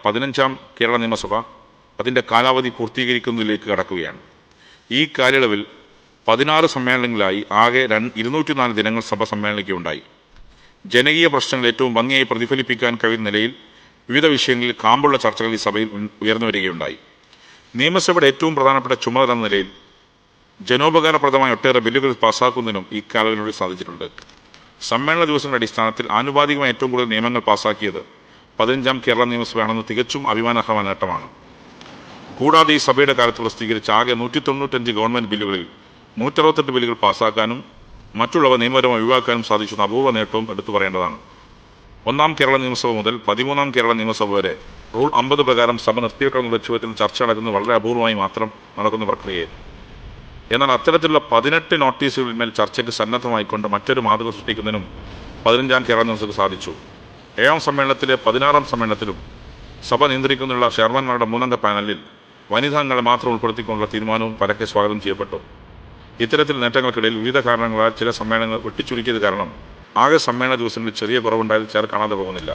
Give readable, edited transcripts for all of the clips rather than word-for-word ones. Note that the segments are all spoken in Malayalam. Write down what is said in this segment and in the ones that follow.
15ാം കേരള നിയമസഭ അതിൻ്റെ കാലാവധി പൂർത്തീകരിക്കുന്നതിലേക്ക് കടക്കുകയാണ്. ഈ കാലയളവിൽ 16 സമ്മേളനങ്ങളായി ആകെ 204 ദിനങ്ങൾ സഭ സമ്മേളനിക്കുകയുണ്ടായി. ജനകീയ പ്രശ്നങ്ങൾ ഏറ്റവും ഭംഗിയായി പ്രതിഫലിപ്പിക്കാൻ കഴിയുന്ന നിലയിൽ വിവിധ വിഷയങ്ങളിൽ കാമ്പുള്ള ചർച്ചകൾ ഈ സഭയിൽ ഉയർന്നു വരികയുണ്ടായി. നിയമസഭയുടെ ഏറ്റവും പ്രധാനപ്പെട്ട ചുമതല എന്ന നിലയിൽ ജനോപകാരപ്രദമായ ഒട്ടേറെ ബില്ലുകൾ പാസ്സാക്കുന്നതിനും ഈ കാലയളവിൽ സാധിച്ചിട്ടുണ്ട്. സമ്മേളന ദിവസങ്ങളുടെ അടിസ്ഥാനത്തിൽ ആനുപാതികമായ ഏറ്റവും കൂടുതൽ നിയമങ്ങൾ പാസ്സാക്കിയത് 15ാം കേരള നിയമസഭയാണെന്ന് തികച്ചും അഭിമാനാർഹമായ നേട്ടമാണ്. കൂടാതെ ഈ സഭയുടെ കാലത്ത് പ്രസിദ്ധീകരിച്ച ആകെ 195 ഗവൺമെൻറ് ബില്ലുകളിൽ 168 ബില്ലുകൾ പാസ്സാക്കാനും മറ്റുള്ളവ നിയമപരമായി ഒഴിവാക്കാനും സാധിക്കുന്ന അപൂർവ നേട്ടവും എടുത്തു പറയേണ്ടതാണ്. 1ാം കേരള നിയമസഭ മുതൽ 13ാം കേരള നിയമസഭ വരെ റൂൾ 50 പ്രകാരം സഭ നിർത്തിവെക്കണമെന്ന ലക്ഷ്യത്തിൽ ചർച്ച നടക്കുന്നത് വളരെ അപൂർവമായി മാത്രം നടക്കുന്ന പ്രക്രിയയെ. എന്നാൽ അത്തരത്തിലുള്ള 18 നോട്ടീസുകളിന്മേൽ ചർച്ചയ്ക്ക് സന്നദ്ധമായിക്കൊണ്ട് മറ്റൊരു മാതൃക സൃഷ്ടിക്കുന്നതിനും 15ാം കേരള നിയമസഭയ്ക്ക് സാധിച്ചു. 7ാം സമ്മേളനത്തിലെ 16ാം സമ്മേളനത്തിലും സഭ നിയന്ത്രിക്കുന്നതിനുള്ള ചെയർമാൻമാരുടെ 3-അംഗ പാനലിൽ വനിതാ അംഗങ്ങളെ മാത്രം ഉൾപ്പെടുത്തിക്കൊണ്ടുള്ള തീരുമാനവും പരക്കെ സ്വാഗതം ചെയ്യപ്പെട്ടു. ഇത്തരത്തിൽ നേട്ടങ്ങൾക്കിടയിൽ വിവിധ കാരണങ്ങളാൽ ചില സമ്മേളനങ്ങൾ വെട്ടിച്ചുരുക്കിയത് കാരണം ആകെ സമ്മേളന ദിവസങ്ങളിൽ ചെറിയ കുറവുണ്ടായത് ചേർ കാണാതെ പോകുന്നില്ല.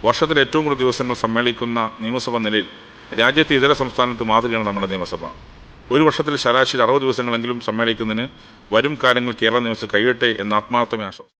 വർഷത്തിൽ ഏറ്റവും കൂടുതൽ ദിവസങ്ങൾ സമ്മേളിക്കുന്ന നിയമസഭ നിലയിൽ രാജ്യത്തെ ഇതര സംസ്ഥാനത്ത് മാതൃകയാണ് നമ്മുടെ നിയമസഭ. ഒരു വർഷത്തിൽ ശരാശരി 60 ദിവസങ്ങളെങ്കിലും സമ്മേളിക്കുന്നതിന് വരും കാലങ്ങൾ കേരള നിയമസഭ കഴിയട്ടെ എന്ന ആത്മാർത്ഥമായ ആശംസ.